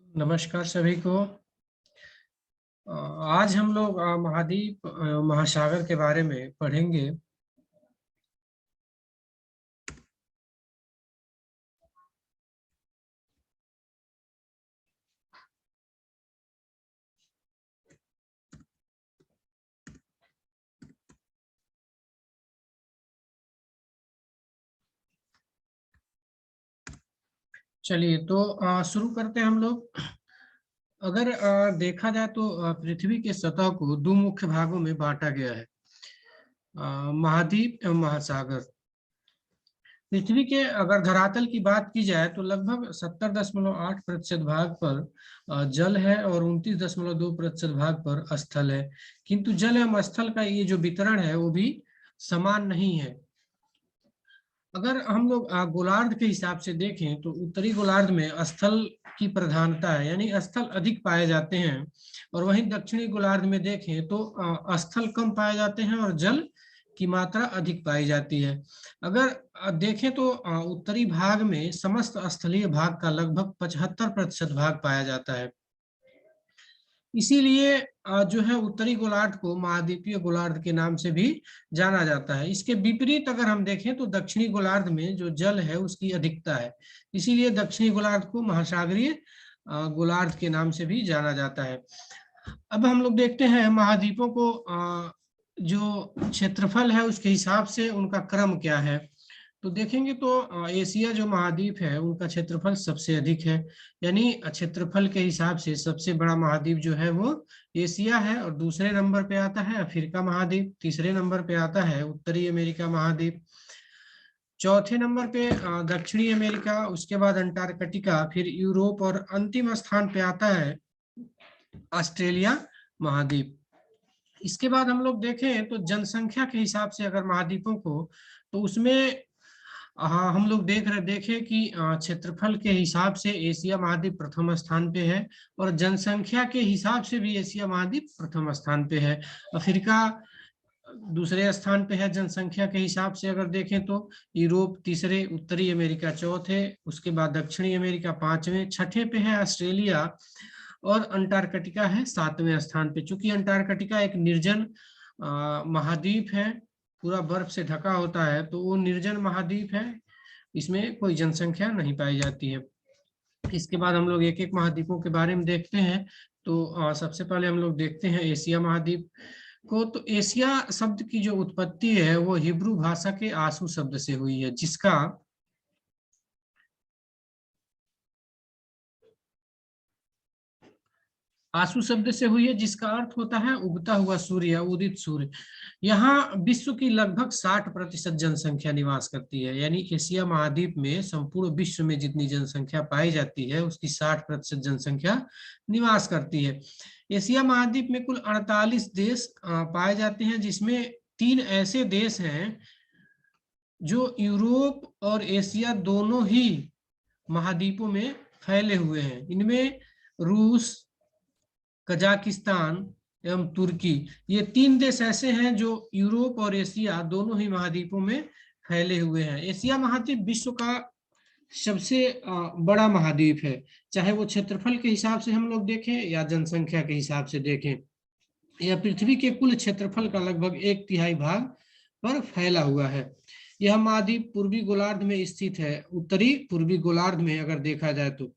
नमस्कार सभी को। आज हम लोग महाद्वीप महासागर के बारे में पढ़ेंगे। चलिए तो शुरू करते हैं हम लोग। अगर देखा जाए तो पृथ्वी के सतह को दो मुख्य भागों में बांटा गया है, महाद्वीप एवं महासागर। पृथ्वी के अगर धरातल की बात की जाए तो लगभग 70.8% भाग पर जल है और 29.2% भाग पर स्थल है। किंतु जल एवं स्थल का ये जो वितरण है वो भी समान नहीं है। अगर हम लोग गोलार्ध के हिसाब से देखें तो उत्तरी गोलार्ध में स्थल की प्रधानता है, यानी स्थल अधिक पाए जाते हैं, और वहीं दक्षिणी गोलार्ध में देखें तो स्थल कम पाए जाते हैं और जल की मात्रा अधिक पाई जाती है। अगर देखें तो उत्तरी भाग में समस्त स्थलीय भाग का लगभग 75% भाग पाया जाता है। इसीलिए जो है उत्तरी गोलार्ध को महाद्वीपीय गोलार्ध के नाम से भी जाना जाता है। इसके विपरीत अगर हम देखें तो दक्षिणी गोलार्ध में जो जल है उसकी अधिकता है, इसीलिए दक्षिणी गोलार्ध को महासागरीय गोलार्ध के नाम से भी जाना जाता है। अब हम लोग देखते हैं महाद्वीपों को जो क्षेत्रफल है उसके हिसाब से उनका क्रम क्या है। तो देखेंगे तो एशिया जो महाद्वीप है उनका क्षेत्रफल सबसे अधिक है, यानी क्षेत्रफल के हिसाब से सबसे बड़ा महाद्वीप जो है वो एशिया है, और दूसरे नंबर पे आता है अफ्रीका महाद्वीप, तीसरे नंबर पे आता है उत्तरी अमेरिका महाद्वीप, चौथे नंबर पे दक्षिणी अमेरिका, उसके बाद अंटार्कटिका, फिर यूरोप, और अंतिम स्थान पे आता है ऑस्ट्रेलिया महाद्वीप। इसके बाद हम लोग देखें तो जनसंख्या के हिसाब से अगर महाद्वीपों को, तो उसमें हाँ हम लोग देखें कि क्षेत्रफल के हिसाब से एशिया महाद्वीप प्रथम स्थान पे है, और जनसंख्या के हिसाब से भी एशिया महाद्वीप प्रथम स्थान पे है। अफ्रीका दूसरे स्थान पे है जनसंख्या के हिसाब से अगर देखें तो, यूरोप तीसरे, उत्तरी अमेरिका चौथे, उसके बाद दक्षिणी अमेरिका पांचवें, छठे पे है ऑस्ट्रेलिया, और अंटार्कटिका है सातवें स्थान पे। चूंकि अंटार्कटिका एक निर्जन महाद्वीप है, पूरा बर्फ से ढका होता है, तो वो निर्जन महाद्वीप है, इसमें कोई जनसंख्या नहीं पाई जाती है। इसके बाद हम लोग एक एक महाद्वीपों के बारे में देखते हैं। तो सबसे पहले हम लोग देखते हैं एशिया महाद्वीप को। तो एशिया शब्द की जो उत्पत्ति है वो हिब्रू भाषा के आसू शब्द से हुई है, जिसका आसू शब्द से हुई है, जिसका अर्थ होता है उगता हुआ सूर्य या उदित सूर्य। यहाँ विश्व की लगभग 60% जनसंख्या निवास करती है, यानी एशिया महाद्वीप में संपूर्ण विश्व में जितनी जनसंख्या पाई जाती है उसकी 60% जनसंख्या निवास करती है। एशिया महाद्वीप में कुल 48 देश पाए जाते हैं, जिसमें 3 ऐसे देश हैं जो यूरोप और एशिया दोनों ही महाद्वीपों में फैले हुए हैं। इनमें रूस, कजाकिस्तान एवं तुर्की, ये 3 देश ऐसे हैं जो यूरोप और एशिया दोनों ही महाद्वीपों में फैले हुए हैं। एशिया महाद्वीप विश्व का सबसे बड़ा महाद्वीप है, चाहे वो क्षेत्रफल के हिसाब से हम लोग देखें या जनसंख्या के हिसाब से देखें। यह पृथ्वी के कुल क्षेत्रफल का लगभग 1/3 भाग पर फैला हुआ है। यह महाद्वीप पूर्वी गोलार्ध में स्थित है, उत्तरी पूर्वी गोलार्ध में अगर देखा जाए तो।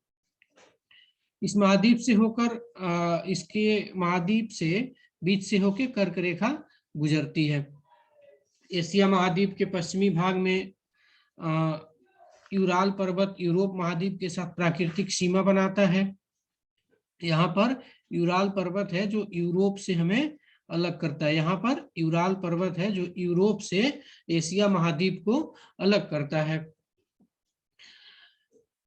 इस महाद्वीप से होकर इसके महाद्वीप से बीच से होकर कर्क रेखा गुजरती है। एशिया महाद्वीप के पश्चिमी भाग में यूराल पर्वत यूरोप महाद्वीप के साथ प्राकृतिक सीमा बनाता है। यहाँ पर यूराल पर्वत है जो यूरोप से हमें अलग करता है। यहाँ पर यूराल पर्वत है जो यूरोप से एशिया महाद्वीप को अलग करता है।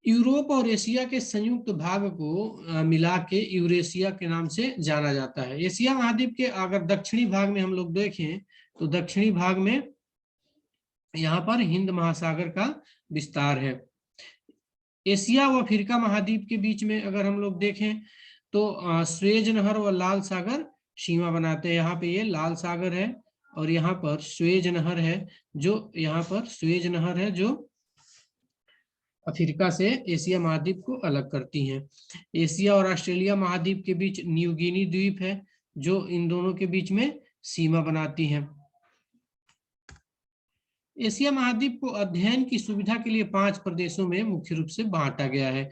यूरोप और एशिया के संयुक्त भाग को मिला के यूरेशिया के नाम से जाना जाता है। एशिया महाद्वीप के अगर दक्षिणी भाग में हम लोग देखें तो दक्षिणी भाग में यहाँ पर हिंद महासागर का विस्तार है। एशिया व अफ्रीका महाद्वीप के बीच में अगर हम लोग देखें तो स्वेज नहर व लाल सागर सीमा बनाते हैं। यहाँ पे ये लाल सागर है और यहाँ पर स्वेज नहर है, जो यहाँ पर स्वेज नहर है जो अफ्रीका से एशिया महाद्वीप को अलग करती हैं। एशिया और ऑस्ट्रेलिया महाद्वीप के बीच न्यू गिनी द्वीप है जो इन दोनों के बीच में सीमा बनाती है। एशिया महाद्वीप को अध्ययन की सुविधा के लिए 5 प्रदेशों में मुख्य रूप से बांटा गया है।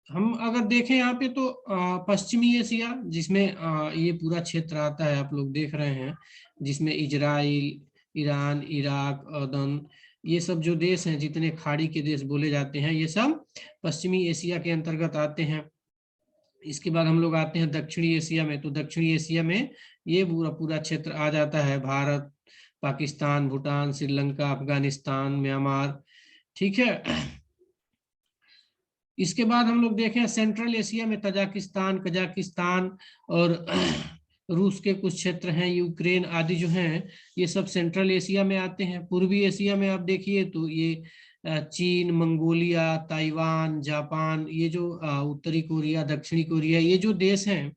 हम अगर देखें यहाँ पे तो पश्चिमी एशिया, जिसमें ये पूरा क्षेत्र आता है, आप लोग देख रहे हैं, जिसमें इजराइल, ईरान, इराक, अर्दन, ये सब जो देश हैं, जितने खाड़ी के देश बोले जाते हैं, ये सब पश्चिमी एशिया के अंतर्गत आते हैं। इसके बाद हम लोग आते हैं दक्षिणी एशिया में, तो दक्षिणी एशिया में ये पूरा पूरा क्षेत्र आ जाता है, भारत, पाकिस्तान, भूटान, श्रीलंका, अफगानिस्तान, म्यांमार, ठीक है। इसके बाद हम लोग देखें सेंट्रल एशिया में तजाकिस्तान, कजाकिस्तान और रूस के कुछ क्षेत्र हैं, यूक्रेन आदि जो हैं, ये सब सेंट्रल एशिया में आते हैं। पूर्वी एशिया में आप देखिए तो ये चीन, मंगोलिया, ताइवान, जापान, ये जो उत्तरी कोरिया, दक्षिणी कोरिया, ये जो देश हैं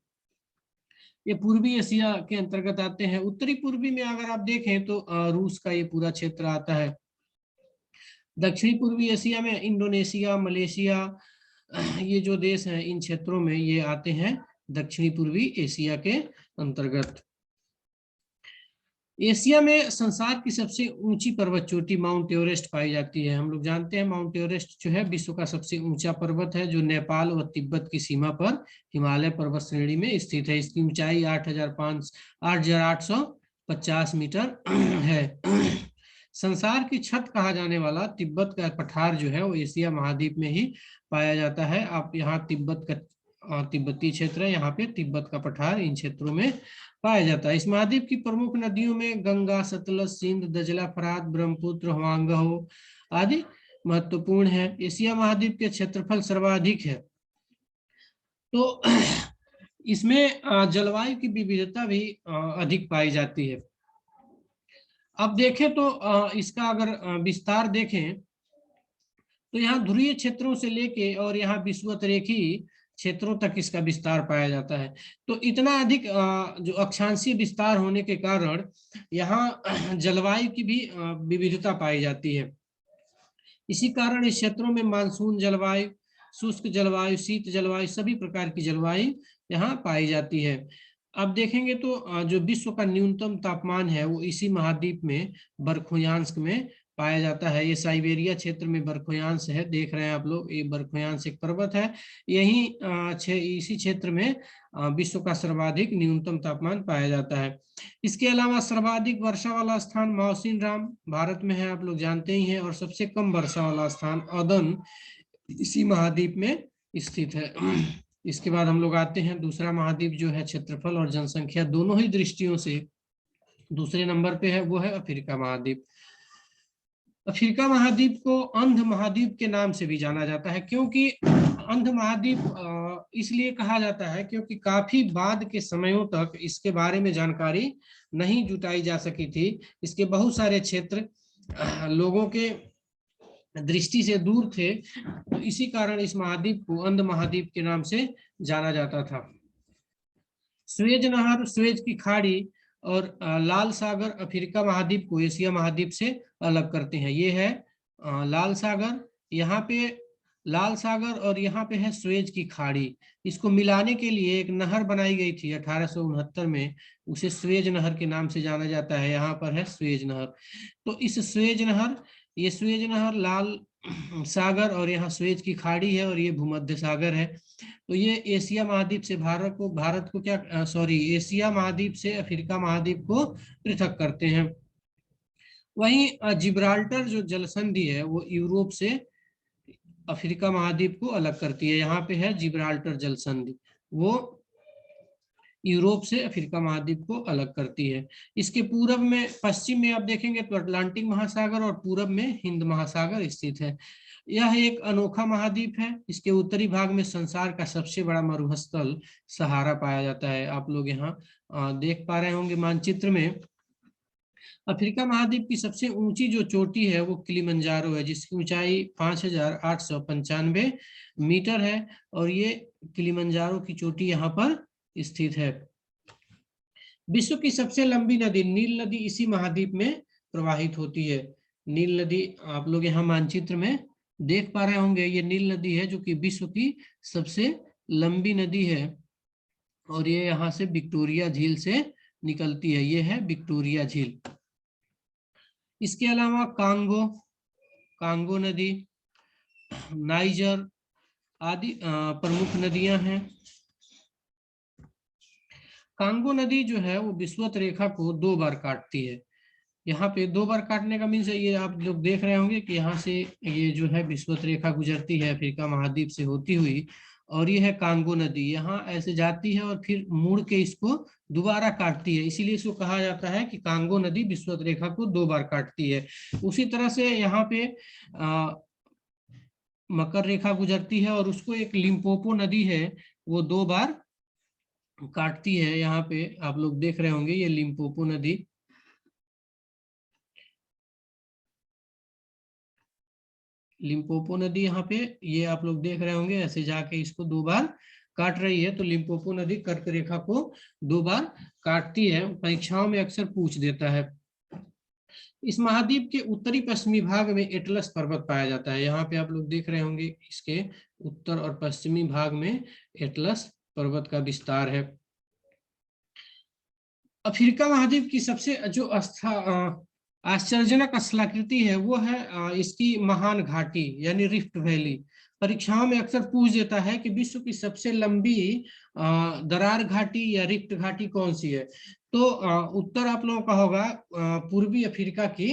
ये पूर्वी एशिया के अंतर्गत आते हैं। उत्तरी पूर्वी में अगर आप देखें तो रूस का ये पूरा क्षेत्र आता है। दक्षिणी पूर्वी एशिया में इंडोनेशिया, मलेशिया, ये जो देश हैं, इन क्षेत्रों में ये आते हैं दक्षिणी पूर्वी एशिया के अंतर्गत। एशिया में संसार की सबसे ऊंची पर्वत चोटी माउंट एवरेस्ट पाई जाती है। हम लोग जानते हैं माउंट एवरेस्ट जो है विश्व का सबसे ऊंचा पर्वत है, जो नेपाल और तिब्बत की सीमा पर हिमालय पर्वत श्रेणी में स्थित है। इसकी ऊंचाई 8,850 मीटर है। संसार की छत कहा जाने वाला तिब्बत का पठार जो है वो एशिया महाद्वीप में ही पाया जाता है। आप यहाँ तिब्बत का तिब्बती क्षेत्र है, यहाँ पे तिब्बत का पठार इन क्षेत्रों में पाया जाता है। इस महाद्वीप की प्रमुख नदियों में गंगा, सतलज, सिंध, दजला, फरात, ब्रह्मपुत्र, हुआंगहो आदि महत्वपूर्ण है। एशिया महाद्वीप के क्षेत्रफल सर्वाधिक है, तो इसमें जलवायु की विविधता भी अधिक पाई जाती है। अब देखें तो इसका अगर विस्तार देखें तो यहाँ ध्रुवीय क्षेत्रों से लेके और यहाँ विषुवतरेखी क्षेत्रों तक इसका विस्तार पाया जाता है। तो इतना अधिक जो अक्षांशीय विस्तार होने के कारण यहाँ जलवायु की भी विविधता पाई जाती है। इसी कारण इस क्षेत्रों में मानसून जलवायु, शुष्क जलवायु, शीत जलवायु, सभी प्रकार की जलवायु यहाँ पाई जाती है। अब देखेंगे तो जो विश्व का न्यूनतम तापमान है वो इसी महाद्वीप में बर्फोयांश में पाया जाता है। ये साइबेरिया क्षेत्र में बर्फोयांश है, देख रहे हैं आप लोग, ये बर्फोयांश एक पर्वत है। यही इसी क्षेत्र में विश्व का सर्वाधिक न्यूनतम तापमान पाया जाता है। इसके अलावा सर्वाधिक वर्षा वाला स्थान मौसिन राम भारत में है, आप लोग जानते ही हैं, और सबसे कम वर्षा वाला स्थान अदन इसी महाद्वीप में स्थित है। इसके बाद हम लोग आते हैं दूसरा महाद्वीप जो है क्षेत्रफल और जनसंख्या दोनों ही दृष्टियों से दूसरे नंबर पे है, वो है अफ्रीका महाद्वीप। अफ्रीका महाद्वीप को अंध महाद्वीप के नाम से भी जाना जाता है, क्योंकि अंध महाद्वीप इसलिए कहा जाता है क्योंकि काफी बाद के समयों तक इसके बारे में जानकारी नहीं जुटाई जा सकी थी। इसके बहुत सारे क्षेत्र लोगों के दृष्टि से दूर थे, तो इसी कारण इस महाद्वीप को अंध महाद्वीप के नाम से जाना जाता था। स्वेज नहर, स्वेज की खाड़ी और लाल सागर अफ्रीका महाद्वीप को एशिया महाद्वीप से अलग करते हैं। ये है लाल सागर, यहाँ पे लाल सागर और यहाँ पे है स्वेज की खाड़ी। इसको मिलाने के लिए एक नहर बनाई गई थी 1869 में, उसे स्वेज नहर के नाम से जाना जाता है। यहाँ पर है स्वेज नहर। तो इस स्वेज नहर, ये स्वेज नहर, लाल सागर और यहाँ स्वेज की खाड़ी है और ये भूमध्य सागर है। तो ये एशिया महाद्वीप से भारत को क्या एशिया महाद्वीप से अफ्रीका महाद्वीप को पृथक करते हैं। वहीं जिब्राल्टर जो जलसंधि है वो यूरोप से अफ्रीका महाद्वीप को अलग करती है। यहाँ पे है जिब्राल्टर जलसंधि, वो यूरोप से अफ्रीका महाद्वीप को अलग करती है। इसके पूर्व में, पश्चिम में आप देखेंगे तो अटलांटिक महासागर और पूरब में हिंद महासागर स्थित है। यह एक अनोखा महाद्वीप है। इसके उत्तरी भाग में संसार का सबसे बड़ा मरुस्थल सहारा पाया जाता है। आप लोग यहाँ देख पा रहे होंगे मानचित्र में। अफ्रीका महाद्वीप की सबसे ऊंची जो चोटी है वो किलिमंजारो है, जिसकी ऊंचाई 5,895 मीटर है और ये किलिमंजारो की चोटी यहाँ पर स्थित है। विश्व की सबसे लंबी नदी नील नदी इसी महाद्वीप में प्रवाहित होती है। नील नदी आप लोग यहाँ मानचित्र में देख पा रहे होंगे, ये नील नदी है जो कि विश्व की सबसे लंबी नदी है और ये यहाँ से विक्टोरिया झील से निकलती है। ये है विक्टोरिया झील। इसके अलावा कांगो, कांगो नदी, नाइजर आदि प्रमुख नदियां हैं। कांगो नदी जो है वो विषुवत रेखा को 2 बार काटती है। यहाँ पे 2 बार काटने का मीन्स ये आप लोग देख रहे होंगे कि यहाँ से ये जो है विषुवत रेखा गुजरती है अफ्रीका महाद्वीप से होती हुई, और ये है कांगो नदी, यहाँ ऐसे जाती है और फिर मुड़ के इसको दोबारा काटती है, इसीलिए इसको कहा जाता है कि कांगो नदी विषुवत रेखा को 2 बार काटती है। उसी तरह से यहाँ पे मकर रेखा गुजरती है और उसको एक लिम्पोपो नदी है वो 2 बार काटती है। यहाँ पे आप लोग देख रहे होंगे ये लिम्पोपो नदी, लिम्पोपो नदी यहाँ पे ये आप लोग देख रहे होंगे ऐसे जाके इसको 2 बार काट रही है। तो लिम्पोपो नदी कर्क रेखा को 2 बार काटती है, परीक्षाओं में अक्सर पूछ देता है। इस महाद्वीप के उत्तरी पश्चिमी भाग में एटलस पर्वत पाया जाता है। यहाँ पे आप लोग देख रहे होंगे इसके उत्तर और पश्चिमी भाग में एटलस पर्वत का विस्तार है। अफ्रीका महाद्वीप की सबसे जो आश्चर्यजनक स्थलाकृति है वो है इसकी महान घाटी यानी रिफ्ट वैली। परीक्षाओं में अक्सर पूछ देता है कि विश्व की सबसे लंबी दरार घाटी या रिफ्ट घाटी कौन सी है। तो उत्तर आप लोगों का होगा पूर्वी अफ्रीका की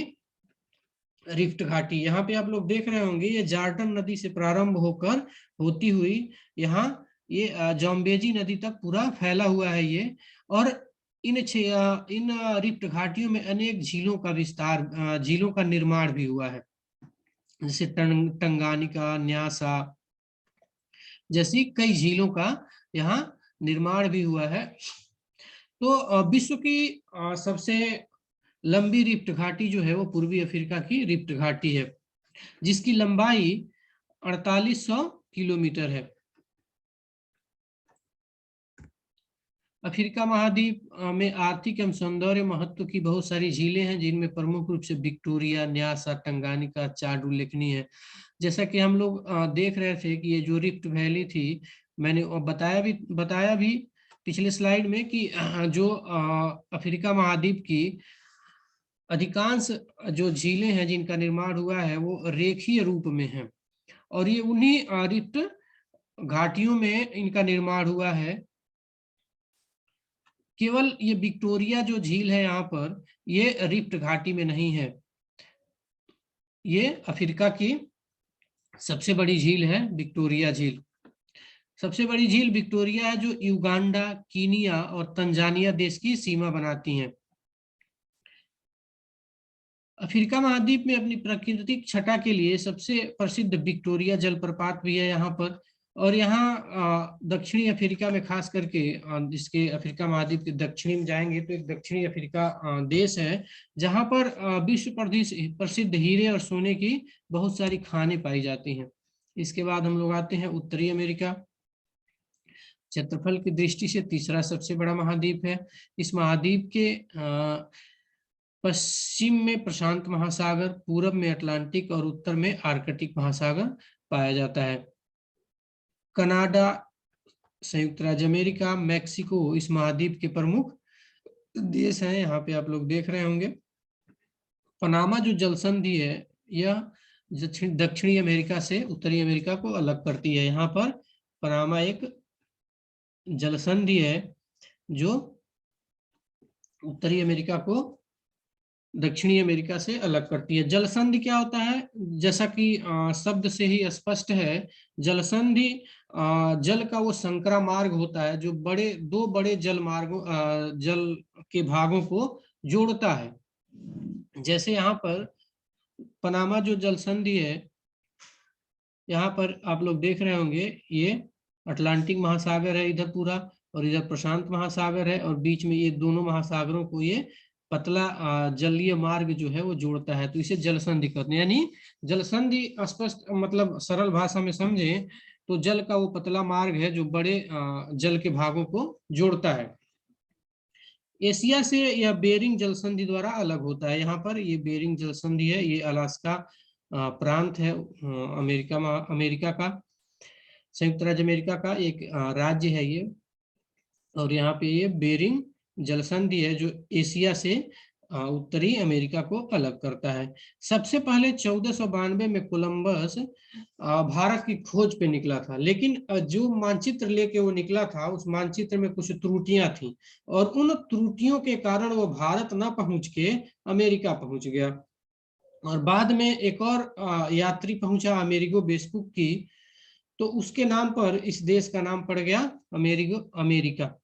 रिफ्ट घाटी। यहाँ पे आप लोग देख रहे होंगे ये जॉर्डन नदी से प्रारंभ होकर होती हुई यहाँ ये जाम्बेजी नदी तक पूरा फैला हुआ है ये। और इन रिफ्ट घाटियों में अनेक झीलों का विस्तार, झीलों का निर्माण भी हुआ है, जैसे टंगानिका, न्यासा जैसी कई झीलों का यहाँ निर्माण भी हुआ है। तो विश्व की सबसे लंबी रिफ्ट घाटी जो है वो पूर्वी अफ्रीका की रिफ्ट घाटी है, जिसकी लंबाई 4800 किलोमीटर है। अफ्रीका महाद्वीप में आर्थिक एवं सौंदर्य महत्व की बहुत सारी झीलें हैं, जिनमें प्रमुख रूप से विक्टोरिया, न्यासा, टंगानिका, चाड उल्लेखनीय है। जैसा कि हम लोग देख रहे थे कि ये जो रिफ्ट वैली थी, मैंने बताया भी पिछले स्लाइड में कि जो अफ्रीका महाद्वीप की अधिकांश जो झीलें हैं जिनका निर्माण हुआ है वो रेखीय रूप में है, और ये उन्हीं रिफ्ट घाटियों में इनका निर्माण हुआ है। केवल ये विक्टोरिया जो झील है यहाँ पर, ये रिफ्ट घाटी में नहीं है। ये अफ्रीका की सबसे बड़ी झील है विक्टोरिया झील। सबसे बड़ी झील विक्टोरिया है जो युगांडा, कीनिया और तंजानिया देश की सीमा बनाती हैं। अफ्रीका महाद्वीप में अपनी प्राकृतिक छटा के लिए सबसे प्रसिद्ध विक्टोरिया जलप्रपात भी है यहाँ पर। और यहाँ दक्षिणी अफ्रीका में खास करके जिसके अफ्रीका महाद्वीप के दक्षिणी में जाएंगे तो एक दक्षिणी अफ्रीका देश है जहाँ पर विश्व प्रसिद्ध हीरे और सोने की बहुत सारी खानें पाई जाती हैं। इसके बाद हम लोग आते हैं उत्तरी अमेरिका। क्षेत्रफल की दृष्टि से तीसरा सबसे बड़ा महाद्वीप है। इस महाद्वीप के पश्चिम में प्रशांत महासागर, पूरब में अटलांटिक और उत्तर में आर्कटिक महासागर पाया जाता है। कनाडा, संयुक्त राज्य अमेरिका, मैक्सिको इस महाद्वीप के प्रमुख देश हैं। यहाँ पे आप लोग देख रहे होंगे पनामा जो जलसंधि है यह दक्षिणी अमेरिका से उत्तरी अमेरिका को अलग करती है। यहाँ पर पनामा एक जलसंधि है जो उत्तरी अमेरिका को दक्षिणी अमेरिका से अलग करती है। जलसंधि क्या होता है? जैसा कि शब्द से ही स्पष्ट है, जलसंधि जल का वो संकरा मार्ग होता है जो दो बड़े जल मार्गों जल के भागों को जोड़ता है। जैसे यहाँ पर पनामा जो जलसंधि है, यहाँ पर आप लोग देख रहे होंगे ये अटलांटिक महासागर है इधर पूरा, और इधर प्रशांत महासागर है, और बीच में ये दोनों महासागरों को ये पतला जलीय मार्ग जो है वो जोड़ता है, तो इसे जलसंधि कहते हैं। यानी जलसंधि स्पष्ट मतलब सरल भाषा में समझे तो जल का वो पतला मार्ग है जो बड़े जल के भागों को जोड़ता है। एशिया से यह बेरिंग जल संधि द्वारा अलग होता है। यहाँ पर ये बेरिंग जल संधि है, ये अलास्का प्रांत है, अमेरिका का, संयुक्त राज्य अमेरिका का एक राज्य है ये। और यहाँ पे ये बेरिंग जल संधि है जो एशिया से उत्तरी अमेरिका को अलग करता है। सबसे पहले 1492 में कोलंबस भारत की खोज पे निकला था, लेकिन जो मानचित्र लेके वो निकला था उस मानचित्र में कुछ त्रुटियां थी, और उन त्रुटियों के कारण वो भारत न पहुंच के अमेरिका पहुंच गया। और बाद में एक और यात्री पहुंचा अमेरिगो वेस्पुक्की, तो उसके नाम पर इस देश का नाम पड़ गया अमेरिका।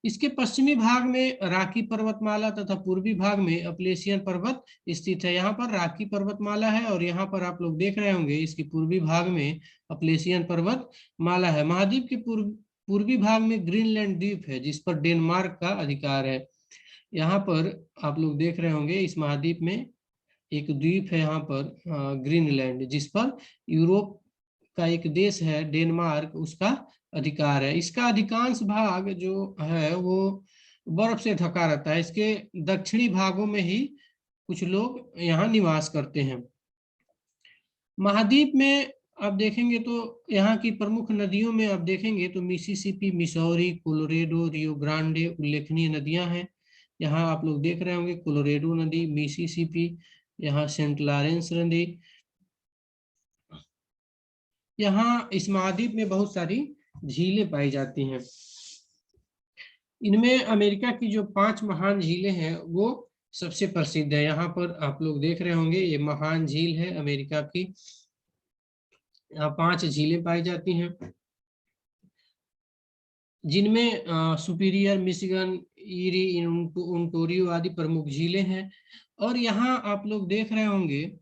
इसके पश्चिमी भाग में राकी पर्वतमाला तथा पूर्वी भाग में अपलेशियन पर्वत स्थित है। यहाँ पर राकी पर्वतमाला है और यहाँ पर आप लोग देख रहे होंगे इसके पूर्वी भाग में अपलेशियन पर्वतमाला है। महाद्वीप के पूर्वी भाग में ग्रीनलैंड द्वीप है जिस पर डेनमार्क का अधिकार है। यहाँ पर आप लोग देख रहे होंगे इस महाद्वीप में एक द्वीप है यहाँ पर ग्रीनलैंड, जिस पर यूरोप का एक देश है डेनमार्क, उसका अधिकार है। इसका अधिकांश भाग जो है वो बर्फ से ढका रहता है। इसके दक्षिणी भागों में ही कुछ लोग यहाँ निवास करते हैं। महाद्वीप में आप देखेंगे तो यहाँ की प्रमुख नदियों में आप देखेंगे तो Mississippi, Missouri, Colorado, Rio Grande उल्लेखनीय नदियां हैं। यहाँ आप लोग देख रहे होंगे कोलोरेडो नदी, मिसिसिपी, यहाँ सेंट लॉरेंस नदी। यहाँ इस महाद्वीप में बहुत सारी झीलें पाई जाती हैं। इनमें अमेरिका की जो 5 महान झीलें हैं वो सबसे प्रसिद्ध है। यहाँ पर आप लोग देख रहे होंगे ये महान झील है अमेरिका की। यहाँ 5 झीलें पाई जाती हैं जिनमें सुपीरियर, मिशिगन, ईरी, ओंटारियो आदि प्रमुख झीलें हैं। और यहाँ आप लोग देख रहे होंगे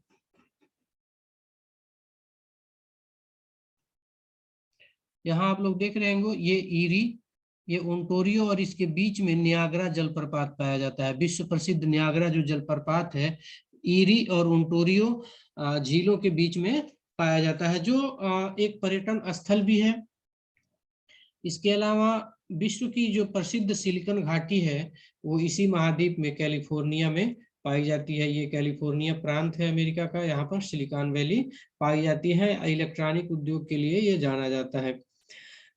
ये ईरी, ये ओंटारियो और इसके बीच में नियाग्रा जलप्रपात पाया जाता है। विश्व प्रसिद्ध नियाग्रा जो जलप्रपात है ईरी और ओंटारियो झीलों के बीच में पाया जाता है, जो एक पर्यटन स्थल भी है। इसके अलावा विश्व की जो प्रसिद्ध सिलिकॉन घाटी है वो इसी महाद्वीप में कैलिफोर्निया में पाई जाती है। ये कैलिफोर्निया प्रांत है अमेरिका का, यहाँ पर सिलिकॉन वैली पाई जाती है। इलेक्ट्रॉनिक उद्योग के लिए ये जाना जाता है।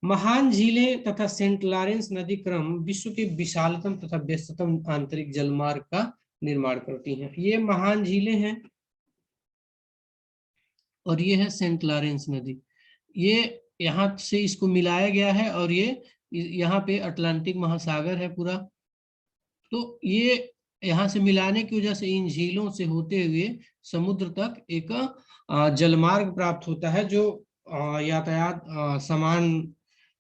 महान झीलें तथा सेंट लॉरेंस नदी क्रम विश्व के विशालतम तथा व्यस्ततम आंतरिक जलमार्ग का निर्माण करती हैं। ये महान झीलें हैं और ये है सेंट लॉरेंस नदी। ये यहाँ से इसको मिलाया गया है और ये यहाँ पे अटलांटिक महासागर है पूरा। तो ये यहाँ से मिलाने की वजह से इन झीलों से होते हुए समुद्र तक एक जलमार्ग प्राप्त होता है, जो यातायात, सामान,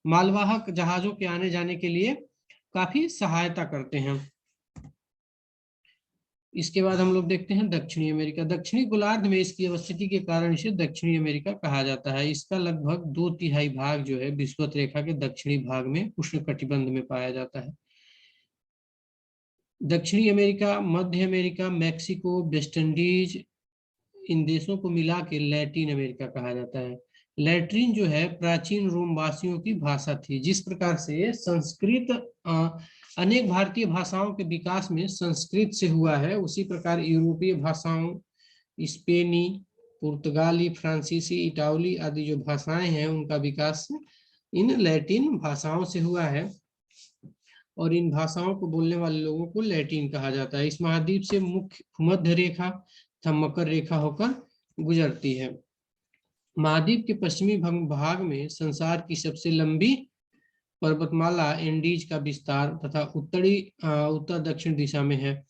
मालवाहक जहाजों के आने जाने के लिए काफी सहायता करते हैं। इसके बाद हम लोग देखते हैं दक्षिणी अमेरिका। दक्षिणी गोलार्ध में इसकी अवस्थिति के कारण इसे दक्षिणी अमेरिका कहा जाता है। इसका लगभग 2/3 भाग जो है विषुवत रेखा के दक्षिणी भाग में उष्णकटिबंध में पाया जाता है। दक्षिणी अमेरिका, मध्य अमेरिका, मैक्सिको, वेस्ट इंडीज, इन देशों को मिला के लैटिन अमेरिका कहा जाता है। लैट्रिन जो है प्राचीन रोम वासियों की भाषा थी। जिस प्रकार से संस्कृत अनेक भारतीय भाषाओं के विकास में संस्कृत से हुआ है, उसी प्रकार यूरोपीय भाषाओं, स्पेनी, पुर्तगाली, फ्रांसीसी, इटावली आदि जो भाषाएं हैं उनका विकास इन लैटिन भाषाओं से हुआ है और इन भाषाओं को बोलने वाले लोगों को लैटिन कहा जाता है। इस महाद्वीप से मुख्य भूमध्य रेखा तथा मकर रेखा होकर गुजरती है। महाद्वीप के पश्चिमी भाग में संसार की सबसे लंबी पर्वतमाला एंडीज का विस्तार तथा उत्तर दक्षिण दिशा में है।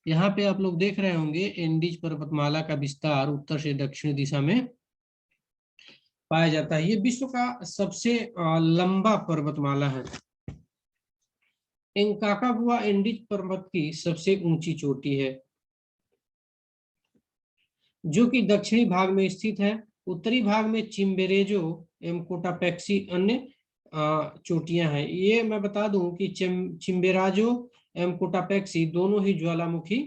यहाँ पे आप लोग देख रहे होंगे एंडीज पर्वतमाला का विस्तार उत्तर से दक्षिण दिशा में पाया जाता है। ये विश्व का सबसे लंबा पर्वतमाला है। एंकाकागुआ एंडीज पर्वत की सबसे ऊंची चोटी है जो कि दक्षिणी भाग में स्थित है। उत्तरी भाग में चिम्बेरेजो एवं कोटापेक्सी अन्य चोटियां हैं। ये मैं बता दूं कि चिम्बेराजो एवं कोटापेक्सी दोनों ही ज्वालामुखी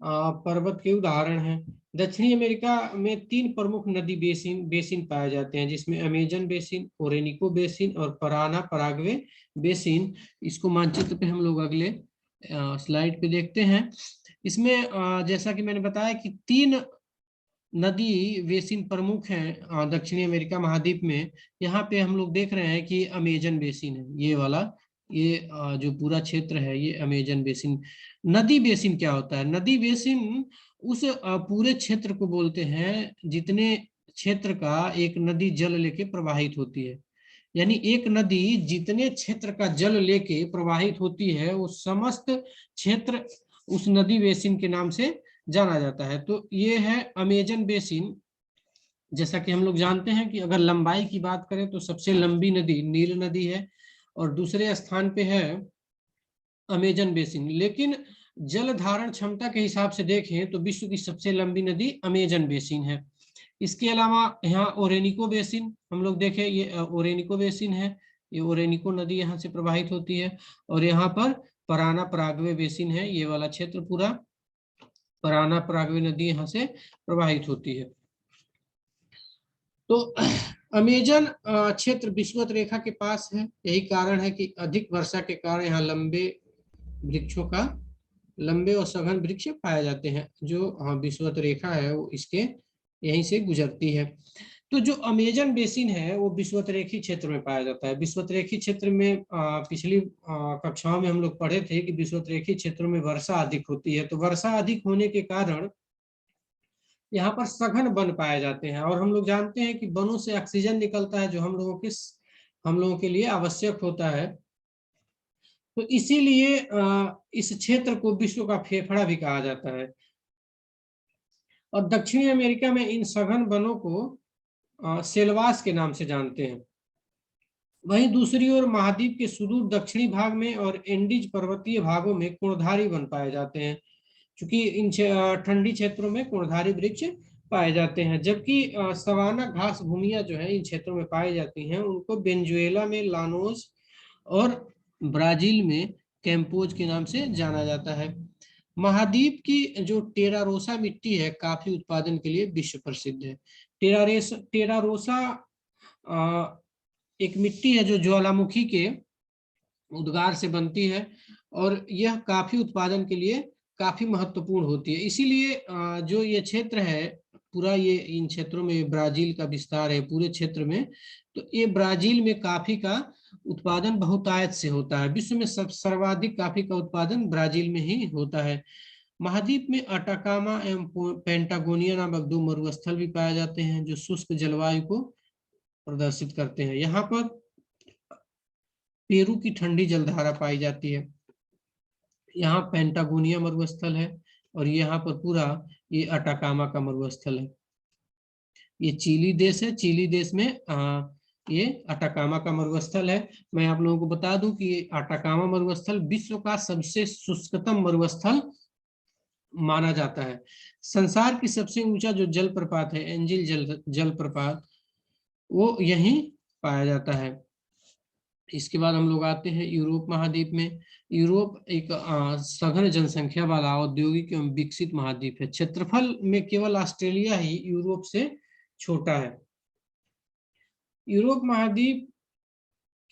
पर्वत के उदाहरण हैं। दक्षिणी अमेरिका में 3 प्रमुख नदी बेसिन पाए जाते हैं, जिसमें अमेजन बेसिन, ओरेनिको बेसिन और पराना पराग्वे बेसिन। इसको मानचित्र पे हम लोग अगले स्लाइड पे देखते हैं। इसमें जैसा कि मैंने बताया कि 3 नदी बेसिन प्रमुख हैं दक्षिणी अमेरिका महाद्वीप में। यहाँ पे हम लोग देख रहे हैं कि अमेजन बेसिन है, ये वाला, ये जो पूरा क्षेत्र है ये अमेजन बेसिन। नदी बेसिन क्या होता है? नदी बेसिन उस पूरे क्षेत्र को बोलते हैं जितने क्षेत्र का एक नदी जल लेके प्रवाहित होती है। यानी एक नदी जितने क्षेत्र का जल लेके प्रवाहित होती है वो समस्त क्षेत्र उस नदी बेसिन के नाम से जाना जाता है। तो ये है अमेजन बेसिन। जैसा कि हम लोग जानते हैं कि अगर लंबाई की बात करें तो सबसे लंबी नदी नील नदी है और दूसरे स्थान पे है अमेजन बेसिन। लेकिन जल धारण क्षमता के हिसाब से देखें तो विश्व की सबसे लंबी नदी अमेजन बेसिन है। इसके अलावा यहाँ ओरेनिको बेसिन हम लोग देखें, ये ओरेनिको बेसिन है, ये ओरेनिको नदी यहाँ से प्रवाहित होती है। और यहाँ पर पराना पराग्वे बेसिन है, ये वाला क्षेत्र पूरा पराना पराग्वे नदी यहाँ से प्रवाहित होती है। तो अमेजन क्षेत्र विषुवत रेखा के पास है, यही कारण है कि अधिक वर्षा के कारण यहाँ लंबे और सघन वृक्ष पाए जाते हैं। जो विषुवत रेखा है वो इसके यहीं से गुजरती है। तो जो अमेजन बेसिन है वो विषुवतरेखी क्षेत्र में पाया जाता है। विषुवतरेखी क्षेत्र में पिछली कक्षाओं में हम लोग पढ़े थे कि विषुवतरेखी क्षेत्रों में वर्षा अधिक होती है। तो वर्षा अधिक होने के कारण यहाँ पर सघन वन पाए जाते हैं। और हम लोग जानते हैं कि वनों से ऑक्सीजन निकलता है जो हम लोगों के लिए आवश्यक होता है। तो इसीलिए इस क्षेत्र को विश्व का फेफड़ा भी कहा जाता है। और दक्षिणी अमेरिका में इन सघन वनों को सेलवास के नाम से जानते हैं। वहीं दूसरी ओर महाद्वीप के सुदूर दक्षिणी भाग में और एंडीज पर्वतीय भागों में कोणधारी वन पाए जाते हैं, क्योंकि इन ठंडी क्षेत्रों में कोणधारी वृक्ष पाए जाते हैं। जबकि सवाना घास भूमियां जो है इन क्षेत्रों में पाई जाती हैं उनको वेनेजुएला में लानोज और ब्राजील में कैंपोज के नाम से जाना जाता है। महाद्वीप की जो टेरारोसा मिट्टी है काफी उत्पादन के लिए विश्व प्रसिद्ध है। टेरारोसा एक मिट्टी है जो ज्वालामुखी के उद्गार से बनती है और यह काफी उत्पादन के लिए काफी महत्वपूर्ण होती है। इसीलिए जो ये क्षेत्र है पूरा, ये इन क्षेत्रों में ब्राजील का विस्तार है पूरे क्षेत्र में, तो ये ब्राजील में काफी का उत्पादन बहुतायत से होता है। विश्व में सर्वाधिक काफी का उत्पादन ब्राजील में ही होता है। महाद्वीप में अटाकामा एवं पेंटागोनिया नामक 2 मरुस्थल भी पाए जाते हैं जो शुष्क जलवायु को प्रदर्शित करते हैं। यहाँ पर पेरू की ठंडी जलधारा पाई जाती है। यहाँ पेंटागोनिया मरुस्थल है और यहाँ पर पूरा ये अटाकामा का मरुस्थल है। ये चिली देश है, चिली देश में ये अटाकामा का मरुस्थल है। मैं आप लोगों को बता दूं कि अटाकामा मरुस्थल विश्व का सबसे शुष्कतम मरुस्थल माना जाता है। संसार की सबसे ऊंचा जो जलप्रपात है एंजिल जलप्रपात वो यहीं पाया जाता है। इसके बाद हम लोग आते हैं यूरोप महाद्वीप में। यूरोप एक सघन जनसंख्या वाला औद्योगिक एवं विकसित महाद्वीप है। क्षेत्रफल में केवल ऑस्ट्रेलिया ही यूरोप से छोटा है। यूरोप महाद्वीप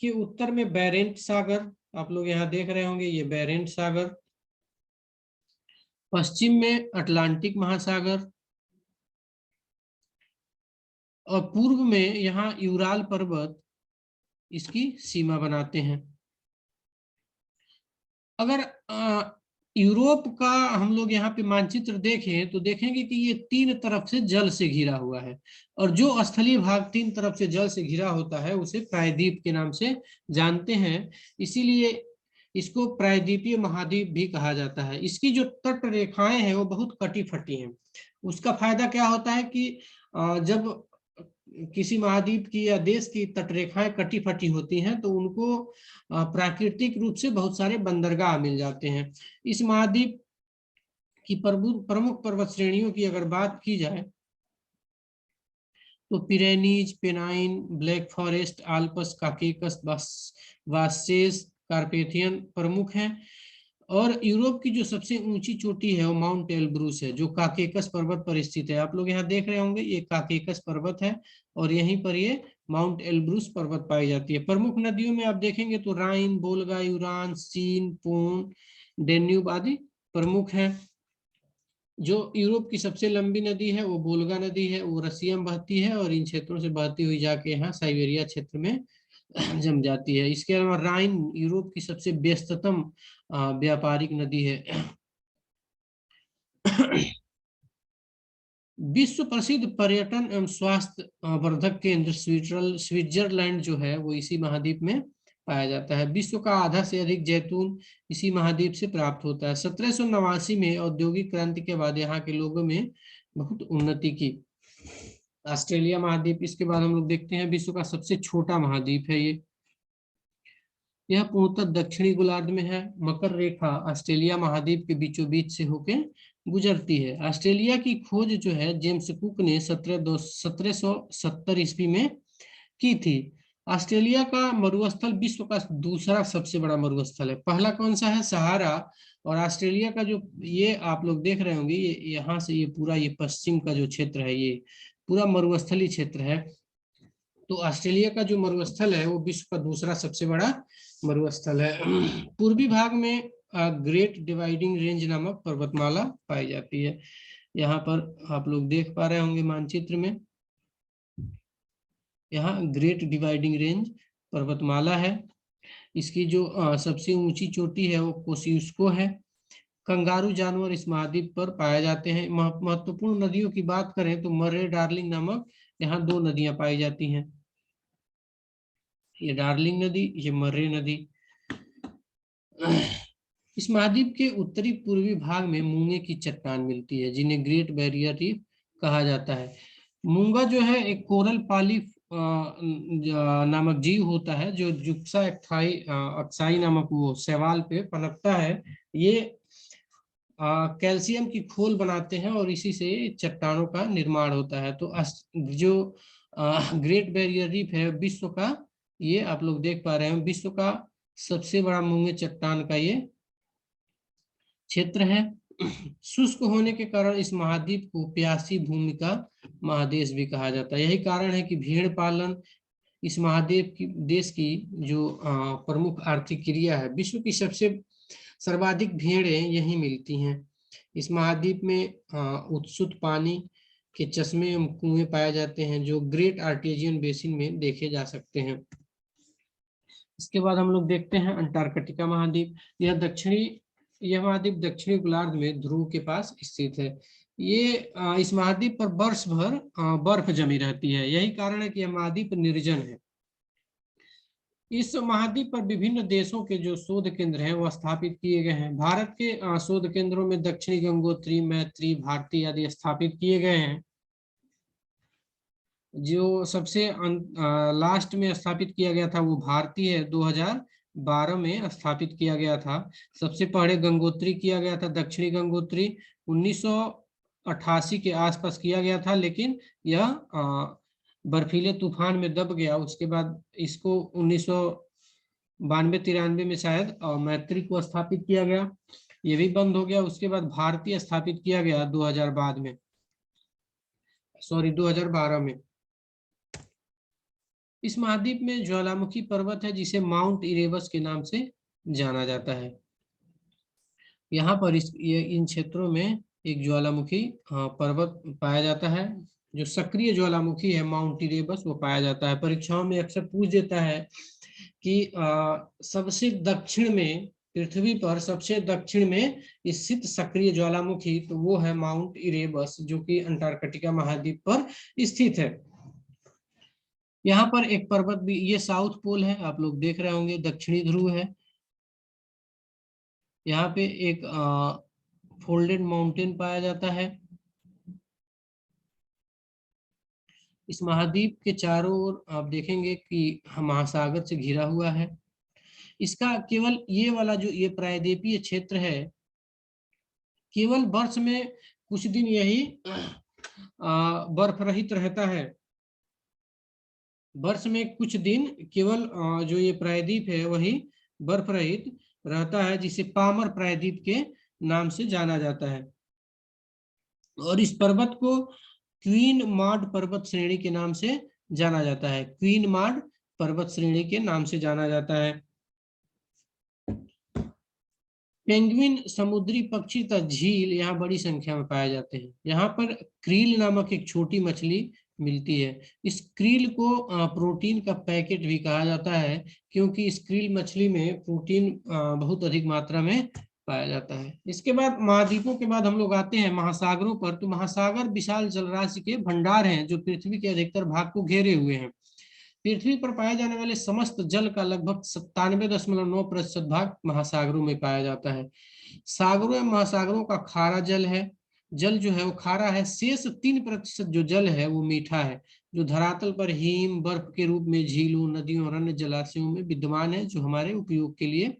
के उत्तर में बेरेंट सागर, आप लोग यहाँ देख रहे होंगे, ये बेरेंट सागर। पश्चिम में अटलांटिक महासागर और पूर्व में यहाँ यूराल पर्वत इसकी सीमा बनाते हैं। अगर यूरोप का हम लोग यहाँ पे मानचित्र देखें तो देखेंगे कि ये 3 तरफ से जल से घिरा हुआ है और जो स्थलीय भाग 3 तरफ से जल से घिरा होता है उसे प्रायद्वीप के नाम से जानते हैं। इसीलिए इसको प्रायद्वीपीय महाद्वीप भी कहा जाता है। इसकी जो तट रेखाएं हैं वो बहुत कटी फटी हैं। उसका फायदा क्या होता है कि जब किसी महाद्वीप की या देश की तटरेखाएं कटी फटी होती हैं तो उनको प्राकृतिक रूप से बहुत सारे बंदरगाह मिल जाते हैं। इस महाद्वीप की प्रमुख पर्वत श्रेणियों की अगर बात की जाए तो Pyrenees, Pennines, Black Forest, Alps, Caucasus, Vosges, Carpathian प्रमुख हैं। और यूरोप की जो सबसे ऊंची चोटी है वो माउंट एल्ब्रूस है, जो काकेकस पर्वत पर स्थित है। आप लोग यहाँ देख रहे होंगे, ये काकेकस पर्वत है और यहीं पर ये माउंट एल्ब्रूस पर्वत पाई जाती है। प्रमुख नदियों में आप देखेंगे तो राइन, वोल्गा, यूरान, सीन, पोन, डेन्यूब आदि प्रमुख है। जो यूरोप की सबसे लंबी नदी है वो वोल्गा नदी है, वो रसिया में बहती है और इन क्षेत्रों से बहती हुई जाके यहाँ साइबेरिया क्षेत्र में जम जाती है। इसके अलावा राइन यूरोप की सबसे व्यस्ततम व्यापारिक नदी है। विश्व प्रसिद्ध पर्यटन एवं स्वास्थ्य वर्धक केंद्र स्विट्जरलैंड जो है वो इसी महाद्वीप में पाया जाता है। विश्व का आधा से अधिक जैतून इसी महाद्वीप से प्राप्त होता है। 1789 में औद्योगिक क्रांति के बाद यहाँ के लोगों में बहुत उन्नति की। ऑस्ट्रेलिया महाद्वीप, इसके बाद हम लोग देखते हैं विश्व का सबसे छोटा महाद्वीप है ये। यह पूर्णतः दक्षिणी गोलार्ध में है। मकर रेखा ऑस्ट्रेलिया महाद्वीप के बीचों बीच से होकर गुजरती है। ऑस्ट्रेलिया की खोज जो है जेम्स कुक ने 1770 ईस्वी में की थी। ऑस्ट्रेलिया का मरुस्थल विश्व का दूसरा सबसे बड़ा मरुस्थल है। पहला कौन सा है? सहारा। और ऑस्ट्रेलिया का जो ये आप लोग देख रहे होंगे, ये यहाँ से ये पूरा ये पश्चिम का जो क्षेत्र है ये पूरा मरुस्थली क्षेत्र है। तो ऑस्ट्रेलिया का जो मरुस्थल है वो विश्व का दूसरा सबसे बड़ा मरुस्थल है। पूर्वी भाग में ग्रेट डिवाइडिंग रेंज नामक पर्वतमाला पाई जाती है। यहाँ पर आप लोग देख पा रहे होंगे मानचित्र में, यहाँ ग्रेट डिवाइडिंग रेंज पर्वतमाला है। इसकी जो सबसे ऊंची चोटी है वो कोसियुस्को है। कंगारू जानवर इस महाद्वीप पर पाए जाते हैं। महत्वपूर्ण नदियों की बात करें तो मर्रे डार्लिंग नामक यहाँ 2 नदियां पाई जाती हैं। ये डार्लिंग नदी, ये मर्रे नदी। इस महाद्वीप के उत्तरी पूर्वी भाग में मूंगे की चट्टान मिलती है जिन्हें ग्रेट बैरियर रीफ कहा जाता है। मूंगा जो है एक कोरल पॉलिप नामक जीव होता है जो जुक्सा अक्साई नामक वो शैवाल पे पनपता है। ये कैल्शियम की खोल बनाते हैं और इसी से चट्टानों का निर्माण होता है। तो जो ग्रेट बैरियर रीफ है विश्व का, ये आप लोग देख पा रहे हैं, विश्व का सबसे बड़ा मूंगे चट्टान का ये क्षेत्र है। शुष्क होने के कारण इस महाद्वीप को प्यासी भूमि का महादेश भी कहा जाता है। यही कारण है कि भेड़ पालन इस महाद्वीप की देश की जो प्रमुख आर्थिक क्रिया है। विश्व की सबसे सर्वाधिक भेड़ें यहीं मिलती हैं। इस महाद्वीप में उत्सुत पानी के चश्मे एवं कुएं पाए जाते हैं जो ग्रेट आर्टेजियन बेसिन में देखे जा सकते हैं। इसके बाद हम लोग देखते हैं अंटार्कटिका महाद्वीप। यह महाद्वीप दक्षिणी गोलार्ध में ध्रुव के पास स्थित है। ये इस महाद्वीप पर वर्ष भर बर्फ जमी रहती है। यही कारण है कि यह महाद्वीप निर्जन है। इस महाद्वीप पर विभिन्न देशों के जो शोध केंद्र हैं वो स्थापित किए गए हैं। भारत के शोध केंद्रों में दक्षिणी गंगोत्री, मैत्री, भारती आदि स्थापित किए गए हैं। जो सबसे लास्ट में स्थापित किया गया था वो भारती है, 2012 में स्थापित किया गया था। सबसे पहले गंगोत्री किया गया था, दक्षिणी गंगोत्री 1988 के आसपास किया गया था, लेकिन यह बर्फीले तूफान में दब गया। उसके बाद इसको 1992-93 में शायद मैत्री को स्थापित किया गया, ये भी बंद हो गया। उसके बाद भारतीय स्थापित किया गया 2012 में। इस महाद्वीप में ज्वालामुखी पर्वत है जिसे माउंट इरेबस के नाम से जाना जाता है। यहाँ पर इन क्षेत्रों में एक ज्वालामुखी पर्वत पाया जाता है। जो सक्रिय ज्वालामुखी है माउंट इरेबस वो पाया जाता है। परीक्षाओं में अक्सर पूछ देता है कि सबसे दक्षिण में, पृथ्वी पर सबसे दक्षिण में स्थित सक्रिय ज्वालामुखी, तो वो है माउंट इरेबस जो कि अंटार्कटिका महाद्वीप पर स्थित है। यहाँ पर एक पर्वत भी, ये साउथ पोल है, आप लोग देख रहे होंगे, दक्षिणी ध्रुव है। यहाँ पे एक फोल्डेड माउंटेन पाया जाता है। इस महाद्वीप के चारों ओर आप देखेंगे कि महासागर से घिरा हुआ है। इसका केवल ये वाला जो ये प्रायद्वीपीय क्षेत्र है, केवल वर्ष में कुछ दिन यही बर्फ रहित रहता है। वर्ष में कुछ दिन केवल जो ये प्रायद्वीप है वही बर्फ रहित रहता है, जिसे पामर प्रायद्वीप के नाम से जाना जाता है। और इस पर्वत को क्वीन माड पर्वत श्रेणी के नाम से जाना जाता है। क्वीन माड पर्वत श्रेणी के नाम से जाना जाता है। पेंगुइन समुद्री पक्षी तथा झील यहाँ बड़ी संख्या में पाए जाते हैं। यहाँ पर क्रील नामक एक छोटी मछली मिलती है। इस क्रील को प्रोटीन का पैकेट भी कहा जाता है, क्योंकि इस क्रील मछली में प्रोटीन बहुत अधिक मात्रा में पाया जाता है। इसके बाद महाद्वीपों के बाद हम लोग आते हैं महासागरों पर। तो महासागर विशाल जलराशि के भंडार हैं जो पृथ्वी के अधिकतर भाग को घेरे हुए हैं। पृथ्वी पर पाए जाने वाले समस्त जल का लगभग 97.9% भाग महासागरों में पाया जाता है। सागरों एवं महासागरों का खारा जल है, जल जो है वो खारा है। शेष 3% जो जल है वो मीठा है, जो धरातल पर हिम बर्फ के रूप में झीलों, नदियों और अन्य जलाशयों में विद्यमान है, जो हमारे उपयोग के लिए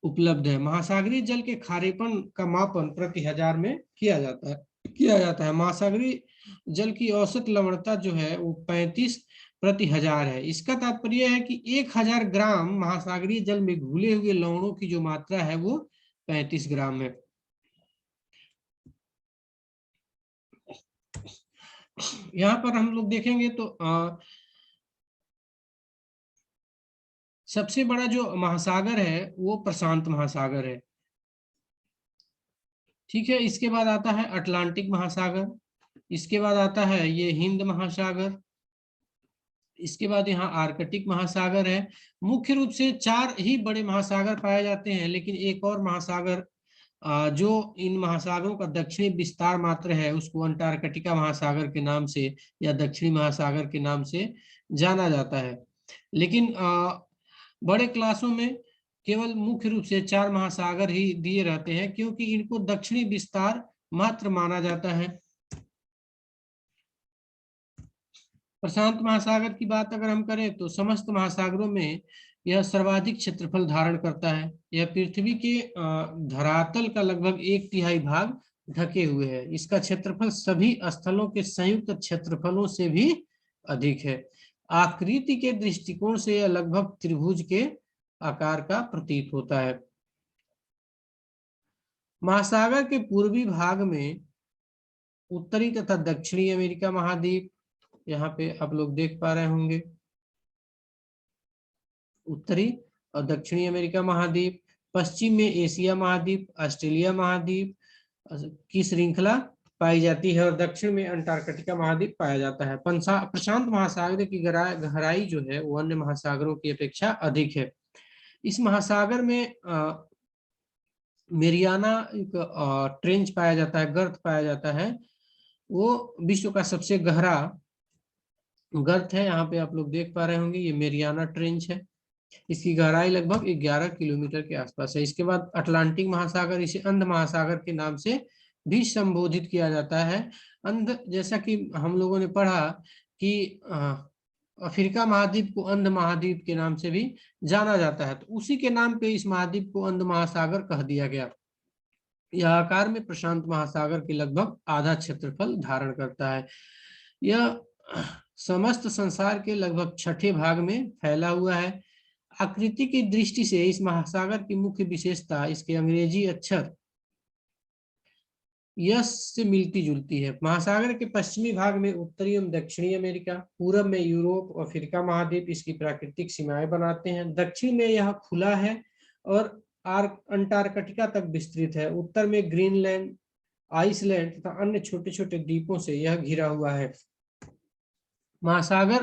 उपलब्ध है। महासागरीय जल के खारेपन का मापन प्रति हजार में किया जाता है। महासागरीय जल की औसत लवणता जो है वो 35/1000 है। इसका तात्पर्य है कि 1000 ग्राम महासागरीय जल में घुले हुए लवणों की जो मात्रा है वो 35 ग्राम है। यहाँ पर हम लोग देखेंगे तो सबसे बड़ा जो महासागर है वो प्रशांत महासागर है। ठीक है, इसके बाद आता है अटलांटिक महासागर, इसके बाद आता है ये हिंद महासागर, इसके बाद यहाँ आर्कटिक महासागर है। मुख्य रूप से 4 ही बड़े महासागर पाए जाते हैं, लेकिन एक और महासागर जो इन महासागरों का दक्षिणी विस्तार मात्र है, उसको अंटार्कटिका महासागर के नाम से या दक्षिणी महासागर के नाम से जाना जाता है। लेकिन बड़े क्लासों में केवल मुख्य रूप से 4 महासागर ही दिए रहते हैं, क्योंकि इनको दक्षिणी विस्तार मात्र माना जाता है। प्रशांत महासागर की बात अगर हम करें तो समस्त महासागरों में यह सर्वाधिक क्षेत्रफल धारण करता है। यह पृथ्वी के धरातल का लगभग 1/3 भाग ढके हुए है। इसका क्षेत्रफल सभी स्थलों के संयुक्त क्षेत्रफलों से भी अधिक है। आकृति के दृष्टिकोण से यह लगभग त्रिभुज के आकार का प्रतीत होता है। महासागर के पूर्वी भाग में उत्तरी तथा दक्षिणी अमेरिका महाद्वीप, यहाँ पे आप लोग देख पा रहे होंगे उत्तरी और दक्षिणी अमेरिका महाद्वीप, पश्चिम में एशिया महाद्वीप, ऑस्ट्रेलिया महाद्वीप की श्रृंखला पाई जाती है और दक्षिण में अंटार्कटिका महाद्वीप पाया जाता है। प्रशांत महासागर की गहराई जो है वो अन्य महासागरों की अपेक्षा अधिक है। इस महासागर में मेरियाना एक ट्रेंच पाया जाता है, गर्त पाया जाता है। वो विश्व का सबसे गहरा गर्त है। यहाँ पे आप लोग देख पा रहे होंगे ये मेरियाना ट्रेंच है। इसकी गहराई लगभग 11 किलोमीटर के आसपास है। इसके बाद अटलांटिक महासागर, इसे अंध महासागर के नाम से भी संबोधित किया जाता है। अंध, जैसा कि हम लोगों ने पढ़ा कि अफ्रीका महाद्वीप को अंध महाद्वीप के नाम से भी जाना जाता है, तो उसी के नाम पे इस महाद्वीप को अंध महासागर कह दिया गया। यह आकार में प्रशांत महासागर के लगभग आधा क्षेत्रफल धारण करता है। यह समस्त संसार के लगभग 6ठे भाग में फैला हुआ है। आकृति की दृष्टि से इस महासागर की मुख्य विशेषता इसके अंग्रेजी अक्षर यस से मिलती जुलती है। महासागर के पश्चिमी भाग में उत्तरी एवं दक्षिणी अमेरिका, पूर्व में यूरोप और अफ्रीका महाद्वीप इसकी प्राकृतिक सीमाएं बनाते हैं। दक्षिण में यह खुला है और अंटार्कटिका तक विस्तृत है। उत्तर में ग्रीनलैंड, आइसलैंड तथा अन्य छोटे छोटे द्वीपों से यह घिरा हुआ है। महासागर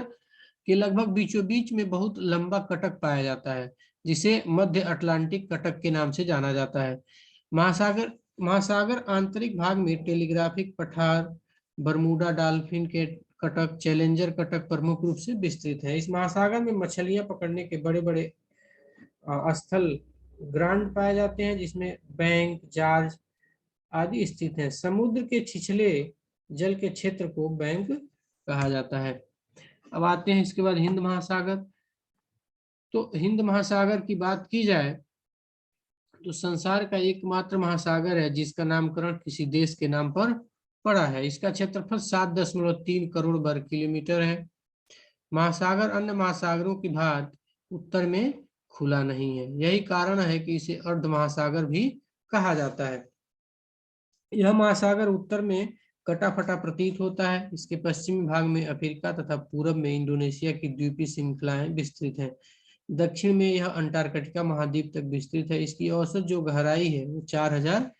के लगभग बीचों बीच में बहुत लंबा कटक पाया जाता है, जिसे मध्य अटलांटिक कटक के नाम से जाना जाता है। महासागर आंतरिक भाग में टेलीग्राफिक पठार, बरमूडा डॉल्फिन के कटक, चैलेंजर कटक प्रमुख रूप से विस्तृत है। इस महासागर में मछलियां पकड़ने के बड़े बड़े स्थल ग्रांड पाए जाते हैं, जिसमें बैंक, जॉर्ज आदि स्थित हैं। समुद्र के छिछले जल के क्षेत्र को बैंक कहा जाता है। अब आते हैं इसके बाद हिंद महासागर। तो हिंद महासागर की बात की जाए तो संसार का एकमात्र महासागर है जिसका नामकरण किसी देश के नाम पर पड़ा है। इसका क्षेत्रफल 7.3 करोड़ वर्ग किलोमीटर है। महासागर अन्य महासागरों की भांति उत्तर में खुला नहीं है। यही कारण है कि इसे अर्ध महासागर भी कहा जाता है। यह महासागर उत्तर में कटा फटा प्रतीत होता है। इसके पश्चिमी भाग में अफ्रीका तथा पूरब में इंडोनेशिया की द्वीपीय श्रृंखलाएं विस्तृत हैं। दक्षिण में यह अंटार्कटिका महाद्वीप तक विस्तृत है। इसकी औसत जो गहराई है वो 4000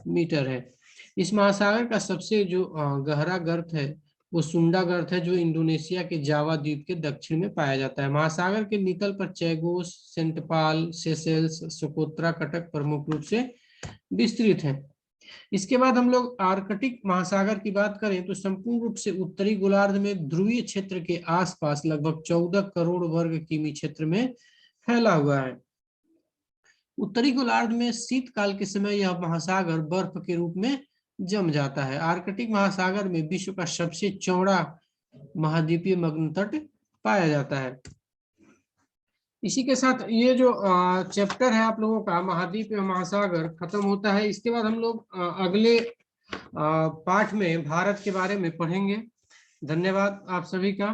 मीटर है। इस महासागर का सबसे जो गहरा गर्त है वो सुंडा गर्त है, जो इंडोनेशिया के जावा द्वीप के दक्षिण में पाया जाता है। महासागर के नितल पर चैगोस, सेंट पाल, सेशेल्स, सोकोत्रा कटक प्रमुख रूप से विस्तृत है। इसके बाद हम लोग आर्कटिक महासागर की बात करें तो संपूर्ण रूप से उत्तरी गोलार्ध में ध्रुवीय क्षेत्र के आसपास लगभग 14 करोड़ वर्ग किमी क्षेत्र में फैला हुआ है। उत्तरी गोलार्ध में शीतकाल के समय यह महासागर बर्फ के रूप में जम जाता है। आर्कटिक महासागर में विश्व का सबसे चौड़ा महाद्वीपीय मग्न तट पाया जाता है। इसी के साथ ये जो चैप्टर है आप लोगों का महाद्वीप एवं महासागर खत्म होता है। इसके बाद हम लोग अगले पाठ में भारत के बारे में पढ़ेंगे। धन्यवाद आप सभी का।